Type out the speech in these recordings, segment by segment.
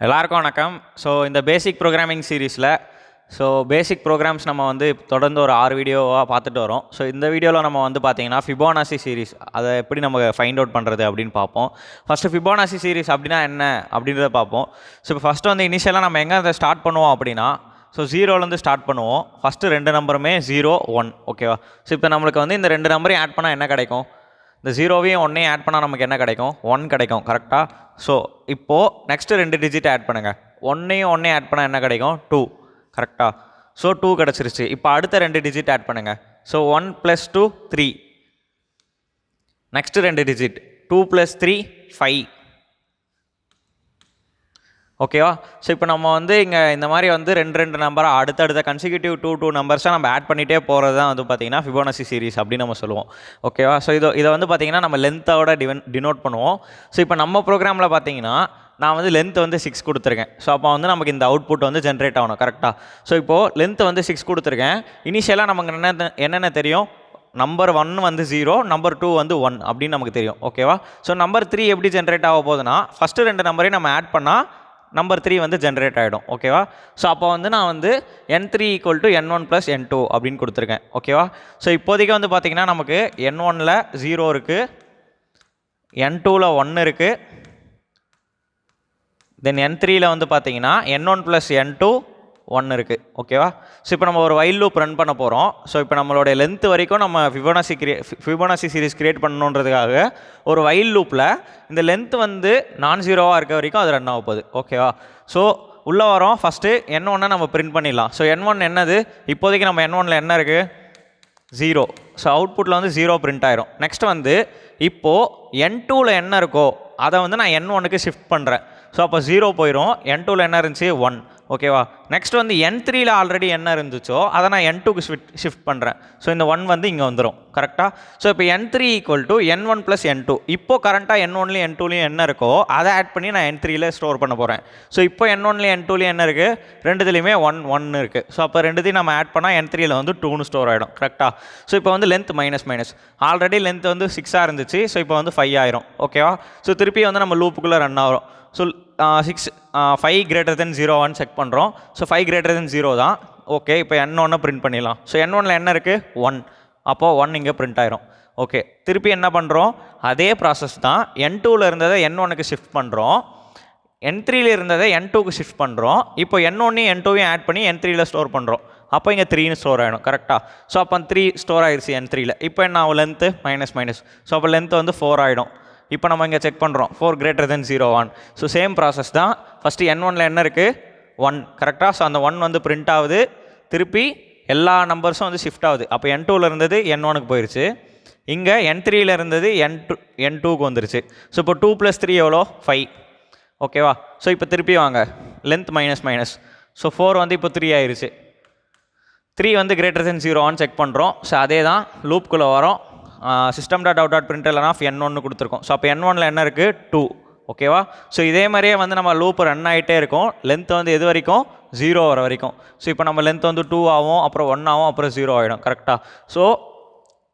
எல்லாருக்கும் வணக்கம். ஸோ இந்த பேசிக் ப்ரோக்ராமிங் சீரீஸில் பேசிக் ப்ரோக்ராம்ஸ் நம்ம வந்து தொடர்ந்து ஒரு 6 வீடியோவாக பார்த்துட்டு வரோம். ஸோ இந்த வீடியோவில் நம்ம வந்து பார்த்திங்கன்னா ஃபிபோனாசி சீரீஸ் அதை எப்படி நம்ம ஃபைண்ட் அவுட் பண்ணுறது அப்படின்னு பார்ப்போம். ஃபஸ்ட்டு ஃபிபோனாசி சீரீஸ் அப்படின்னா என்ன அப்படின்றத பார்ப்போம். ஸோ இப்போ ஃபஸ்ட்டு வந்து இனிஷியலாக நம்ம எங்கே அதை ஸ்டார்ட் பண்ணுவோம் அப்படின்னா ஜீரோலேருந்து ஸ்டார்ட் பண்ணுவோம். ஃபஸ்ட்டு 2 நம்பருமே 0, 1, ஓகேவா. ஸோ இப்போ நம்மளுக்கு வந்து இந்த 2 நம்பரையும் ஆட் பண்ணால் என்ன கிடைக்கும்? இந்த 0வையும் 1ஐயும் ஆட் பண்ணால் நமக்கு என்ன கிடைக்கும்? 1 கிடைக்கும், கரெக்டாக. ஸோ இப்போது நெக்ஸ்ட்டு 2 டிஜிட் ஆட் பண்ணுங்கள். 1ஐயும் 1ஐயும் ஆட் பண்ணால் என்ன கிடைக்கும்? 2, கரெக்டாக. ஸோ 2 கிடச்சிருச்சு. இப்போ அடுத்த 2 டிஜிட் ஆட் பண்ணுங்கள். ஸோ 1 + 2 3. நெக்ஸ்ட்டு 2 டிஜிட் 2 + 3 5, ஓகேவா. ஸோ இப்போ நம்ம வந்து இங்கே இந்த மாதிரி வந்து 2 நம்பராக அடுத்தடுத்த கன்சிக்யூட்டிவ் 2 நம்பர்ஸாக நம்ம ஆட் பண்ணிகிட்டே போகிறது தான் வந்து பார்த்திங்கன்னா ஃபிபோனாசி சீரீஸ் அப்படின்னு நம்ம சொல்லுவோம், ஓகேவா. ஸோ இதை வந்து பார்த்திங்கன்னா நம்ம லென்த்தோட டினோட் பண்ணுவோம். ஸோ இப்போ நம்ம ப்ரோக்ராமில் பார்த்திங்கன்னா நான் வந்து லென்த் வந்து 6 கொடுத்துருக்கேன். ஸோ அப்போ வந்து நமக்கு இந்த அவுட்புட் வந்து ஜென்ரேட் ஆகணும், கரெக்டாக. ஸோ இப்போது லென்த் வந்து 6 கொடுத்துருக்கேன். இனிஷியலாக நமக்கு என்னென்ன தெரியும்? நம்பர் 1 வந்து 0, நம்பர் 2 வந்து 1 அப்படின்னு நமக்கு தெரியும், ஓகேவா. ஸோ நம்பர் 3 எப்படி ஜென்ரேட் ஆக போகுதுன்னா ஃபஸ்ட்டு 2 நம்பரையும் நம்ம ஆட் பண்ணால் நம்பர் 3 வந்து ஜென்ரேட் ஆகிடும், ஓகேவா. ஸோ அப்போ வந்து நான் வந்து n3 = n1 + n2 அப்படின்னு கொடுத்துருக்கேன், ஓகேவா. ஸோ இப்போதைக்கு வந்து பார்த்திங்கன்னா நமக்கு n1ல் 0 இருக்குது, n2ல் 1 இருக்குது, தென் n3ல் வந்து பார்த்திங்கன்னா n1 + n2 1 இருக்குது, ஓகேவா. ஸோ இப்போ நம்ம ஒரு வைல் லூப் ரன் பண்ண போகிறோம். ஸோ இப்போ நம்மளுடைய லென்த் வரைக்கும் நம்ம ஃபிபோனாசி சீரீஸ் கிரியேட் பண்ணணுன்றதுக்காக ஒரு வைல் லூப்பில் இந்த லென்த் வந்து நான் ஜீரோவாக இருக்க வரைக்கும் அது ரன் ஆக போகுது, ஓகேவா. ஸோ உள்ளே வரோம். ஃபஸ்ட்டு n1 நம்ம பிரிண்ட் பண்ணிடலாம். ஸோ n1 என்னது? இப்போதைக்கு நம்ம n1ல் என்ன இருக்குது? 0. ஸோ அவுட்புட்டில் வந்து 0 பிரிண்ட் ஆயிரும். நெக்ஸ்ட் வந்து இப்போது n2ல் என்ன இருக்கோ அதை வந்து நான் n1க்கு ஷிஃப்ட் பண்ணுறேன். ஸோ அப்போ 0 போயிடும். n2ல் என்ன இருந்துச்சு? 1, ஓகேவா. நெக்ஸ்ட் வந்து n3ல் ஆல்ரெடி என்ன இருந்துச்சோ அதை நான் n2க்கு ஷிஃப்ட் பண்ணுறேன். ஸோ இந்த 1 வந்து இங்கே வந்துடும், கரெக்டாக. ஸோ இப்போ n3 = n1 + n2. இப்போது கரண்ட்டாக n1லையும் n2லையும் என்ன இருக்கோ அதை ஆட் பண்ணி நான் n3ல் ஸ்டோர் பண்ண போகிறேன். ஸோ இப்போ n1லையும் n2லையும் என்ன இருக்குது? ரெண்டுத்துலேயுமே 1, 1 இருக்குது. ஸோ அப்போ ரெண்டுத்தையும் நம்ம ஆட் பண்ணால் n3ல் வந்து 2ன்னு ஸ்டோர் ஆகிடும், கரெக்டாக. ஸோ இப்போ வந்து லென்த் மைனஸ் ஆல்ரெடி லென்த் வந்து 6ஆக இருந்துச்சு. ஸோ இப்போ வந்து 5 ஆயிரும், ஓகேவா. ஸோ திருப்பி வந்து நம்ம லூப்புக்குள்ளே ரன் ஆகிறோம். ஸோ 5 > 0 செக் பண்ணுறோம். ஸோ 5 > 0 தான், ஓகே. இப்போ n1 பிரிண்ட் பண்ணிடலாம். ஸோ n1ல் என்ன இருக்குது? 1. அப்போது 1 இங்கே பிரிண்ட் ஆயிரும், ஓகே. திருப்பி என்ன பண்ணுறோம்? அதே ப்ராசஸ் தான். n2ல் இருந்ததை n1க்கு ஷிஃப்ட் பண்ணுறோம், n3ல் இருந்ததை n2க்கு ஷிஃப்ட் பண்ணுறோம். இப்போ n1ஐயும் n2ஐயும் ஆட் பண்ணி n3ல் ஸ்டோர் பண்ணுறோம். அப்போ இங்கே 3ன்னு ஸ்டோர் ஆகிடும், கரெக்டாக. ஸோ அப்போ 3 ஸ்டோர் ஆகிடுச்சு n3ல். இப்போ என்ன ஆகும்? Length minus. ஸோ அப்போ லென்த் வந்து 4 ஆகிடும். இப்போ நம்ம இங்கே செக் பண்ணுறோம் 4 > 0, 1. ஸோ சேம் ப்ராசஸ் தான். ஃபஸ்ட்டு n1ல் என்ன இருக்குது? 1, கரெக்டாக. ஸோ அந்த 1 வந்து பிரிண்ட் ஆகுது. திருப்பி எல்லா நம்பர்ஸும் வந்து ஷிஃப்ட் ஆகுது. அப்போ n2ல் இருந்தது n1க்கு போயிடுச்சு. இங்கே n3ல் இருந்தது n2க்கு வந்துருச்சு. ஸோ இப்போ 2 + 3 எவ்வளோ? 5, ஓகேவா. ஸோ இப்போ திருப்பி வாங்க, லென்த் மைனஸ். ஸோ 4 வந்து இப்போ 3 ஆயிடுச்சு. 3 வந்து > 0 செக் பண்ணுறோம். ஸோ அதே தான் லூப்குள்ளே வரோம். system.out.println of n1 கொடுத்துருக்கோம். ஸோ அப்போ n1ல் என்ன இருக்குது? 2, ஓகேவா. ஸோ இதே மாதிரியே வந்து நம்ம லூப் ரன் ஆகிட்டே இருக்கும். லென்த் வந்து எது வரைக்கும்? 0 வர வரைக்கும். ஸோ இப்போ நம்ம லென்த் வந்து 2 ஆகும், அப்புறம் 1 ஆகும், அப்புறம் 0 ஆகிடும், கரெக்டாக. ஸோ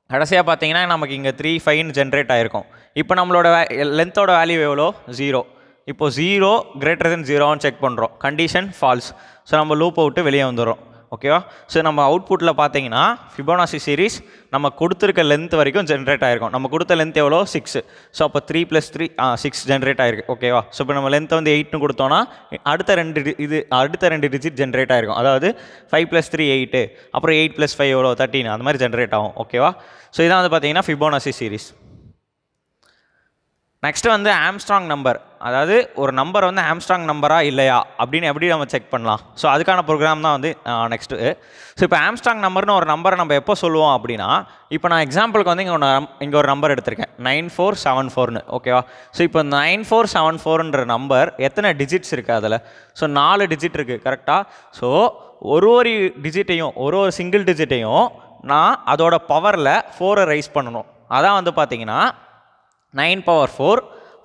கடைசியாக பார்த்தீங்கன்னா நமக்கு இங்கே 3, 5 ஜென்ரேட் ஆகிருக்கும். இப்போ நம்மளோட லென்த்தோட வேல்யூ எவ்வளோ? 0. இப்போ 0 > 0 செக் பண்ணுறோம். Condition falls. ஸோ நம்ம லூப்பை விட்டு வெளியே வந்துடுறோம், ஓகேவா. ஸோ நம்ம அவுட்புட்டில் பார்த்தீங்கன்னா ஃபிபோனாசி சீரீஸ் நம்ம கொடுத்துருக்க லென்த் வரைக்கும் ஜென்ரேட் ஆகிருக்கும். நம்ம கொடுத்த லென்த் எவ்வளோ? 6. ஸோ அப்போ 3 + 3 6 ஜென்ரேட் ஆகிருக்கு, ஓகேவா. ஸோ இப்போ நம்ம லென்த் வந்து 8ன்னு கொடுத்தோன்னா அடுத்த 2 டிஜிட் ஜென்ரேட் ஆகிருக்கும். அதாவது 5 + 3 8, அப்புறம் 8 + 5 எவ்வளோ? 13. அந்த மாதிரி ஜென்ரேட் ஆகும், ஓகேவா. ஸோ இதான் வந்து பார்த்தீங்கன்னா ஃபிபோனாசி சீரீஸ். நெக்ஸ்ட்டு வந்து ஆம்ஸ்ட்ராங் நம்பர். அதாவது ஒரு நம்பர் வந்து ஆம்ஸ்ட்ராங் நம்பரா இல்லையா அப்படின்னு எப்படி நம்ம செக் பண்ணலாம்? ஸோ அதுக்கான ப்ரோக்ராம் தான் வந்து நெக்ஸ்ட்டு. ஸோ இப்போ ஆம்ஸ்ட்ராங் நம்பர்னு ஒரு நம்பரை நம்ம எப்போ சொல்லுவோம் அப்படின்னா, இப்போ நான் எக்ஸாம்பிளுக்கு வந்து இங்கே ஒரு நம்பர் எடுத்திருக்கேன் 9474ன்னு, ஓகேவா. ஸோ இப்போ 9474ன்ற நம்பர் எத்தனை டிஜிட்ஸ் இருக்குது அதில்? ஸோ 4 டிஜிட் இருக்குது, கரெக்டாக. ஸோ ஒரு டிஜிட்டையும் ஒரு சிங்கிள் டிஜிட்டையும் நான் அதோட பவரில் 4 ரைஸ் பண்ணணும். அதான் வந்து பார்த்தீங்கன்னா 9^4,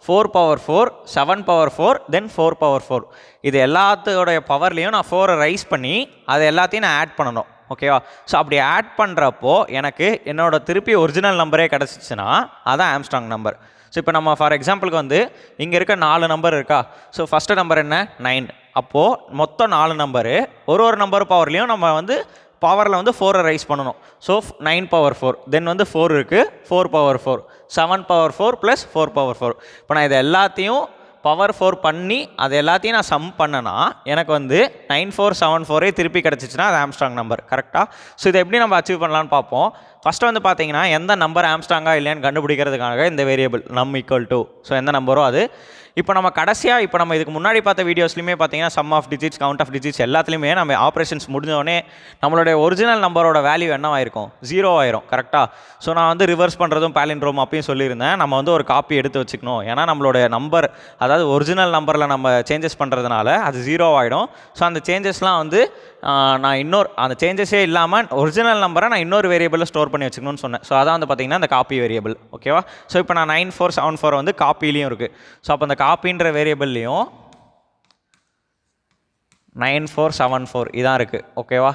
4^4, 7^4, தென் 4^4. இது எல்லாத்தோடைய பவர்லேயும் நான் 4 ரைஸ் பண்ணி அதை எல்லாத்தையும் நான் ஆட் பண்ணணும், ஓகேவா. ஸோ அப்படி ஆட் பண்ணுறப்போ எனக்கு என்னோட திருப்பி ஒரிஜினல் நம்பரே கிடச்சிச்சின்னா அதான் ஆம்ஸ்ட்ராங் நம்பர். ஸோ இப்போ நம்ம ஃபார் எக்ஸாம்பிளுக்கு வந்து இங்கே இருக்க 4 நம்பர் இருக்கா. ஸோ ஃபஸ்ட்டு நம்பர் என்ன 9. அப்போது மொத்தம் 4 நம்பரு, ஒரு நம்பர் பவர்லேயும் நம்ம வந்து பவரில் வந்து 4 ரைஸ் பண்ணணும். ஸோ 9 பவர் 4, தென் வந்து 4 இருக்குது, 4 பவர் 4, 7 பவர் 4 ப்ளஸ் 4 பவர் 4. இப்போ நான் இது எல்லாத்தையும் பவர் 4 பண்ணி அது எல்லாத்தையும் நான் சம் பண்ணனா எனக்கு வந்து 9474 திருப்பி கிடச்சிச்சின்னா அது ஆம்ஸ்ட்ராங் நம்பர். கரெக்டாக. ஸோ இதை எப்படி நம்ம அச்சீவ் பண்ணலான்னு பார்ப்போம். ஃபஸ்ட்டு வந்து பார்த்தீங்கன்னா எந்த நம்பர் ஆம்ஸ்ட்ராங்கா இல்லையான்னு கண்டுபிடிக்கிறதுக்காக இந்த வேரியபிள் நம் ஈக்குவல் டு, ஸோ எந்த நம்பரோ அது. இப்போ நம்ம கடைசியாக இப்போ நம்ம இதுக்கு முன்னாடி பார்த்த வீடியோஸ்லையுமே பார்த்தீங்கன்னா sum of digits, count of digits எல்லாத்துலேயுமே நம்ம ஆப்ரேஷன்ஸ் முடிஞ்சோடனே நம்மளுடைய ஒரிஜினல் நம்பரோட வேல்யூ என்ன ஆயிருக்கும், 0 ஆயிரும். கரெக்டாக. ஸோ நான் வந்து ரிவர்ஸ் பண்ணுறதும் பாலிண்ட்ரோம் அப்பயும் சொல்லியிருந்தேன். நம்ம வந்து ஒரு காப்பி எடுத்து வச்சுக்கணும். ஏன்னா நம்மளுடைய நம்பர் அதாவது ஒரிஜினல் நம்பரில் நம்ம சேஞ்சஸ் பண்ணுறதுனால அது 0 ஆகிடும். ஸோ அந்த சேஞ்சஸ்லாம் வந்து நான் அந்த சேஞ்சஸே இல்லாமல் ஒரிஜினல் நம்பரை நான் இன்னொரு வேரியபிளில் ஸ்டோர் பண்ணி வச்சுக்கணும்னு சொன்னேன். ஸோ அதான் வந்து பார்த்திங்கன்னா அந்த காப்பி வேரியபிள். ஓகேவா. ஸோ இப்போ நான் 9474 வந்து காப்பிலையும் இருக்குது. ஸோ அப்போ அந்த காப்பின்ற வேரியபிள்லையும் 9474 இதான் இருக்குது. ஓகேவா.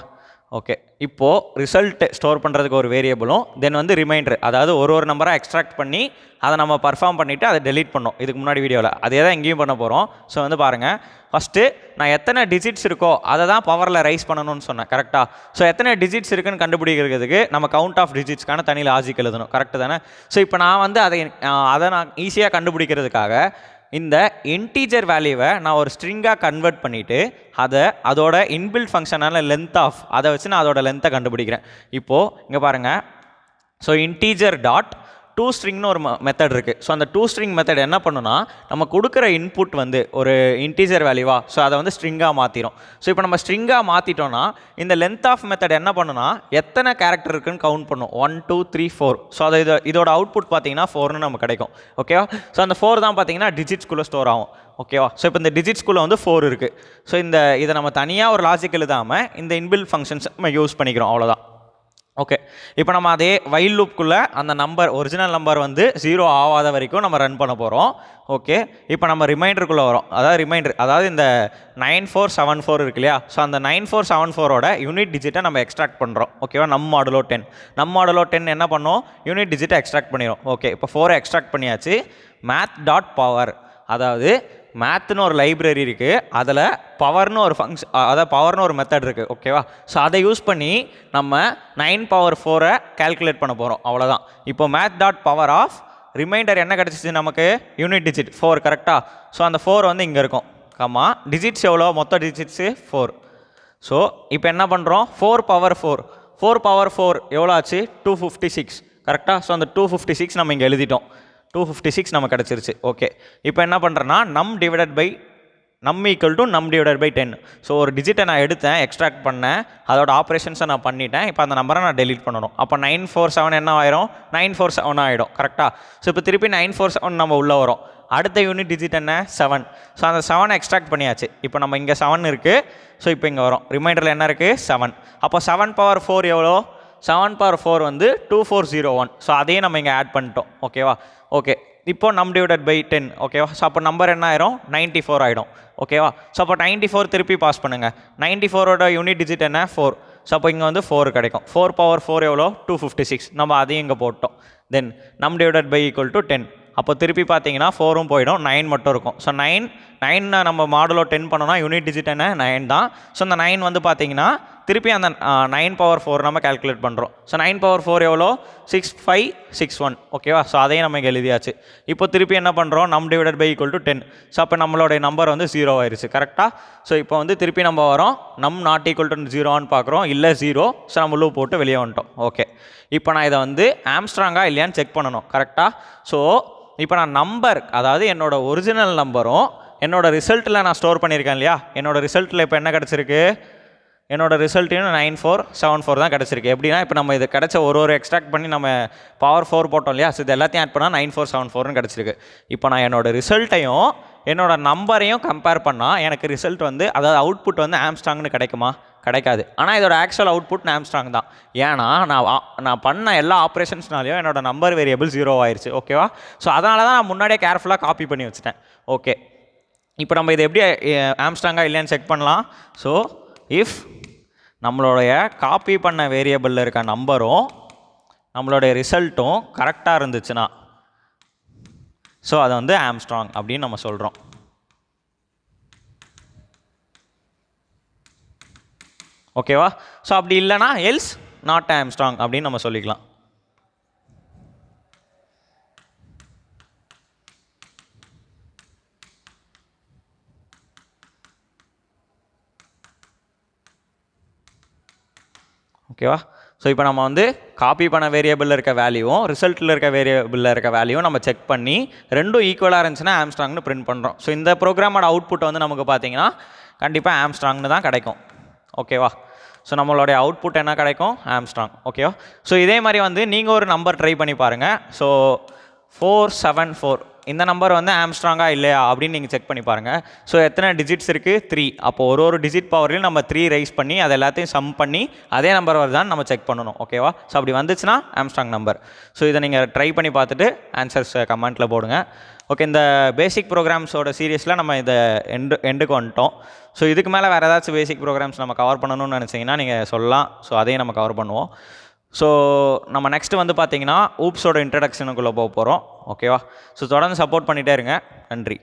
ஓகே. இப்போது ரிசல்ட் ஸ்டோர் பண்ணுறதுக்கு ஒரு வேரியபிளும் தென் வந்து ரிமைண்டர், அதாவது ஒரு நம்பராக எக்ஸ்ட்ராக்ட் பண்ணி அதை நம்ம பர்ஃபார்ம் பண்ணிவிட்டு அதை டெலீட் பண்ணோம் இதுக்கு முன்னாடி வீடியோவில். அதே தான் எங்கேயும் பண்ண போகிறோம். ஸோ வந்து பாருங்கள், ஃபஸ்ட்டு நான் எத்தனை டிஜிட்ஸ் இருக்கோ அதை தான் பவரில் ரைஸ் பண்ணணும்னு சொன்னேன். கரெக்டாக. ஸோ எத்தனை டிஜிட்ஸ் இருக்குன்னு கண்டுபிடிக்கிறதுக்கு நம்ம கவுண்ட் ஆஃப் டிஜிட்ஸ்க்கான தனி லாஜிக் எழுதணும். கரெக்டு தானே. ஸோ இப்போ நான் வந்து அதை நான் ஈஸியாக கண்டுபிடிக்கிறதுக்காக இந்த இன்டீஜர் வேல்யூவை நான் ஒரு ஸ்ட்ரிங்காக கன்வெர்ட் பண்ணிவிட்டு அதோட இன்பில்ட் ஃபங்க்ஷனான லென்த் ஆஃப் அதை வச்சு நான் அதோட லென்த்தை கண்டுபிடிக்கிறேன். இப்போது இங்கே பாருங்கள். ஸோ இன்டீஜர் டாட் டூ ஸ்ட்ரிங்னு ஒரு மெத்தட் இருக்குது. ஸோ அந்த டூ ஸ்ட்ரிங் மெத்தட் என்ன பண்ணுன்னா நம்ம கொடுக்குற இன்புட் வந்து ஒரு இன்டீஜர் வேல்யூவா, ஸோ அதை வந்து ஸ்ட்ரிங்காக மாற்றிடும். ஸோ இப்போ நம்ம ஸ்ட்ரிங்காக மாற்றிட்டோன்னா இந்த லென்த் ஆஃப் மெத்தட் என்ன பண்ணுன்னா எத்தனை கேரக்டர் இருக்குன்னு கவுண்ட் பண்ணும். 1 2 3 4. ஸோ அதை இதோட அவுட்புட் பார்த்தீங்கன்னா 4னு நமக்கு கிடைக்கும். ஓகேவா. ஸோ அந்த 4 தான் பார்த்தீங்கன்னா டிஜிட்ஸ்குள்ளே ஸ்டோர் ஆகும். ஓகேவா. ஸோ இப்போ இந்த டிஜிட்ஸ்குள்ளே வந்து 4 இருக்குது. ஸோ இதை நம்ம தனியாக ஒரு லாஜிக் எழுதாமல் இந்த இன்பில்ட் ஃபங்க்ஷன்ஸ் நம்ம யூஸ் பண்ணிக்கிறோம். அவ்வளோதான். ஓகே. இப்போ நம்ம அதே வைல் லூப்புக்குள்ளே அந்த நம்பர் ஒரிஜினல் நம்பர் வந்து 0 ஆகாத வரைக்கும் நம்ம ரன் பண்ண போகிறோம். ஓகே. இப்போ நம்ம ரிமைண்டருக்குள்ளே வரோம். அதாவது இந்த 9474 இருக்கு இல்லையா. ஸோ அந்த 9474ஓட யூனிட் டிஜிட்டை நம்ம எக்ஸ்ட்ராக்ட் பண்ணுறோம். ஓகேவா. நம் மாடுலோ 10 என்ன பண்ணோம், யூனிட் டிஜிட்டை எக்ஸ்ட்ராக்ட் பண்ணிடும். ஓகே. இப்போ 4 எக்ஸ்ட்ராக்ட் பண்ணியாச்சு. மேத் டாட் பவர், அதாவது மேத்னு ஒரு லைப்ரரி இருக்குது, அதில் பவர்னு ஒரு ஃபங்க்ஷன், அதாவது பவர்னு ஒரு மெத்தட் இருக்குது. ஓகேவா. ஸோ அதை யூஸ் பண்ணி நம்ம 9 பவர் 4 கால்குலேட் பண்ண போகிறோம். அவ்வளோதான். இப்போ math dot power of remainder என்ன கிடச்சிச்சு நமக்கு, யூனிட் டிஜிட் 4. கரெக்டாக. ஸோ அந்த 4 வந்து இங்கே இருக்கும். ஆமாம். டிஜிட்ஸ் எவ்வளோ, மொத்த டிஜிட்ஸு 4. ஸோ இப்போ என்ன பண்ணுறோம், 4 பவர் 4 எவ்வளோ ஆச்சு, 256. கரெக்டாக. ஸோ அந்த 256 நம்ம இங்கே எழுதிட்டோம். 256 நமக்கு கிடச்சிருச்சு. ஓகே. இப்போ என்ன பண்ணுறேன்னா நம் ஈக்குவல் டு நம் டிவைடட் பை 10. ஸோ ஒரு டிஜிட்டை நான் எடுத்தேன், எக்ஸ்ட்ராக்ட் பண்ணேன், அதோட ஆப்ரேஷன்ஸை நான் பண்ணிட்டேன். இப்போ அந்த நம்பரை நான் டெலீட் பண்ணணும். அப்போ 947 என்ன ஆயிரும், 947 ஆகிடும். கரெக்டாக. ஸோ இப்போ திருப்பி 947 நம்ம உள்ளே வரோம். அடுத்த யூனிட் டிஜிட் என்ன, 7. ஸோ அந்த 7 எக்ஸ்ட்ராக்ட் பண்ணியாச்சு. இப்போ நம்ம இங்கே 7 இருக்குது. ஸோ இப்போ இங்கே வரும். ரிமைண்டரில் என்ன இருக்குது, 7. அப்போ 7 பவர் 4 எவ்வளோ, 7 பவர் 4 வந்து 2401. ஸோ அதையும் நம்ம இங்கே ஆட் பண்ணிட்டோம். ஓகேவா. ஓகே. இப்போ நம் டிவைடட் பை 10. ஓகேவா. ஸோ அப்போ நம்பர் என்ன ஆயிரும், 94 ஆகிடும். ஓகேவா. ஸோ அப்போ 94 திருப்பி பாஸ் பண்ணுங்கள். 94ஓட யூனிட் டிஜிட் என்ன, 4. ஸோ அப்போ இங்கே வந்து 4 கிடைக்கும். 4 பவர் 4 எவ்வளோ, 256. நம்ம அதையும் இங்கே போட்டோம். தென் நம் டிவைடட் பை ஈக்குவல் டு 10. அப்போ திருப்பி பார்த்தீங்கன்னா 4ம் போயிடும், 9 மட்டும் இருக்கும். ஸோ 9 நம்ம மாடுலோ 10 பண்ணோன்னா யூனிட் டிஜிட் என்ன, 9 தான். ஸோ அந்த 9 வந்து பார்த்தீங்கன்னா திருப்பி அந்த 9 பவர் 4 நம்ம கால்குலேட் பண்ணுறோம். ஸோ 9 பவர் 4 எவ்வளோ, 6561. ஓகேவா. ஸோ அதையும் நம்ம இங்கே எழுதியாச்சு. இப்போ திருப்பி என்ன பண்ணுறோம், num divided by equal to 10. So அப்போ நம்மளுடைய நம்பர் வந்து 0 ஆயிடுச்சு. கரெக்டாக. ஸோ இப்போ வந்து திருப்பி நம்ம வரோம், நம் நாட் ஈக்குவல் டு 0 பார்க்குறோம், இல்லை 0. ஸோ நம்ம லூப் போட்டு வெளியே வந்துட்டோம். ஓகே. இப்போ நான் இதை வந்து ஆம்ஸ்ட்ராங்காக இல்லையான்னு செக் பண்ணணும். கரெக்டாக. ஸோ இப்போ நான் நம்பர், அதாவது என்னோட ஒரிஜினல் நம்பரும் என்னோட ரிசல்ட்டில் நான் ஸ்டோர் பண்ணியிருக்கேன் இல்லையா. என்னோட ரிசல்ட்டில் இப்போ என்ன கிடச்சிருக்கு, என்னோட ரிசல்ட்டையும் 9474 தான் கிடச்சிருக்கு. எப்படின்னா இப்போ நம்ம இது கிடச்ச ஒரு எக்ஸ்ட்ராக்ட் பண்ணி நம்ம பவர் 4 போட்டோம் இல்லையா. ஸோ இது எல்லாத்தையும் ஆட் பண்ணால் 9474னு கிடச்சிருக்கு. இப்போ நான் என்னோட ரிசல்ட்டையும் என்னோட நம்பரையும் கம்பேர் பண்ணால் எனக்கு ரிசல்ட் வந்து, அதாவது அவுட்புட் வந்து ஆம்ஸ்ட்ராங்னு கிடைக்குமா, கிடைக்காது. ஆனால் இதோட ஆக்சுவல் அவுட்புட் ஆம்ஸ்ட்ராங் தான். ஏன்னா நான் பண்ண எல்லா ஆப்ரேஷன்ஸ்னாலையும் என்னோட நம்பர் வேரியபிள் 0 ஆயிடுச்சு. ஓகேவா. ஸோ அதனால தான் நான் முன்னாடியே கேர்ஃபுல்லாக காப்பி பண்ணி வச்சுட்டேன். ஓகே. இப்போ நம்ம இதை எப்படி ஆம்ஸ்ட்ராங்காக இல்லையான்னு செக் பண்ணலாம். ஸோ இஃப் நம்மளுடைய காப்பி பண்ண வேரியபிளில் இருக்க நம்பரும் நம்மளுடைய ரிசல்ட்டும் கரெக்டாக இருந்துச்சுன்னா ஸோ அதை வந்து ஆம்ஸ்ட்ராங் அப்படின்னு நம்ம சொல்கிறோம். ஓகேவா? ஸோ அப்படி இல்லைனா எல்ஸ் நாட் ஆம்ஸ்ட்ராங் அப்படின்னு நம்ம சொல்லிக்கலாம். ஓகேவா? ஸோ இப்போ நம்ம வந்து காப்பி பண்ண வேரியபிளில் இருக்க வேல்யூவும் ரிசல்ட்டில் இருக்க வேரியபிளில் இருக்க வேல்யூவும் நம்ம செக் பண்ணி ரெண்டும் ஈக்குவலாக இருந்துச்சுன்னா ஆம்ஸ்ட்ராங்னு பிரிண்ட் பண்ணுறோம். ஸோ இந்த ப்ரோக்ராமோட அவுட்புட் வந்து நமக்கு பார்த்தீங்கன்னா கண்டிப்பாக ஆம்ஸ்ட்ராங்னு தான் கிடைக்கும். ஓகேவா? ஸோ நம்மளுடைய அவுட்புட் என்ன கிடைக்கும்? ஆம்ஸ்ட்ராங். ஓகேவா? ஸோ இதே மாதிரி வந்து நீங்கள் ஒரு நம்பர் ட்ரை பண்ணி பாருங்கள். ஸோ 474 இந்த நம்பர் வந்து ஆம்ஸ்ட்ராங்கா இல்லையா அப்படின்னு நீங்கள் செக் பண்ணி பாருங்கள். ஸோ எத்தனை டிஜிட்ஸ் இருக்குது? 3. அப்போது ஒரு டிஜிட் பவர்லையும் நம்ம 3 ரைஸ் பண்ணி அதை எல்லாத்தையும் சம் பண்ணி அதே நம்பர் வருதான்னு நம்ம செக் பண்ணணும். ஓகேவா? ஸோ அப்படி வந்துச்சுன்னா ஆம்ஸ்ட்ராங் நம்பர். ஸோ இதை நீங்கள் ட்ரை பண்ணி பார்த்துட்டு ஆன்சர்ஸ் கமெண்ட்டில் போடுங்க. ஓகே, இந்த பேசிக் ப்ரோக்ராம்ஸோட சீரியஸில் நம்ம இதை எண்டுக்கு வந்துட்டோம். ஸோ இதுக்கு மேலே வேறு ஏதாச்சும் பேசிக் ப்ரோக்ராம்ஸ் நம்ம கவர் பண்ணணும்னு நினச்சிங்கன்னா நீங்கள் சொல்லலாம். ஸோ அதையும் நம்ம கவர் பண்ணுவோம். ஸோ நம்ம நெக்ஸ்ட்டு வந்து பார்த்தீங்கன்னா ஊப்ஸோட இன்ட்ரடக்ஷனுக்குள்ளே போக போகிறோம். ஓகேவா? ஸோ தொடர்ந்து சப்போர்ட் பண்ணிகிட்டே இருங்க. நன்றி.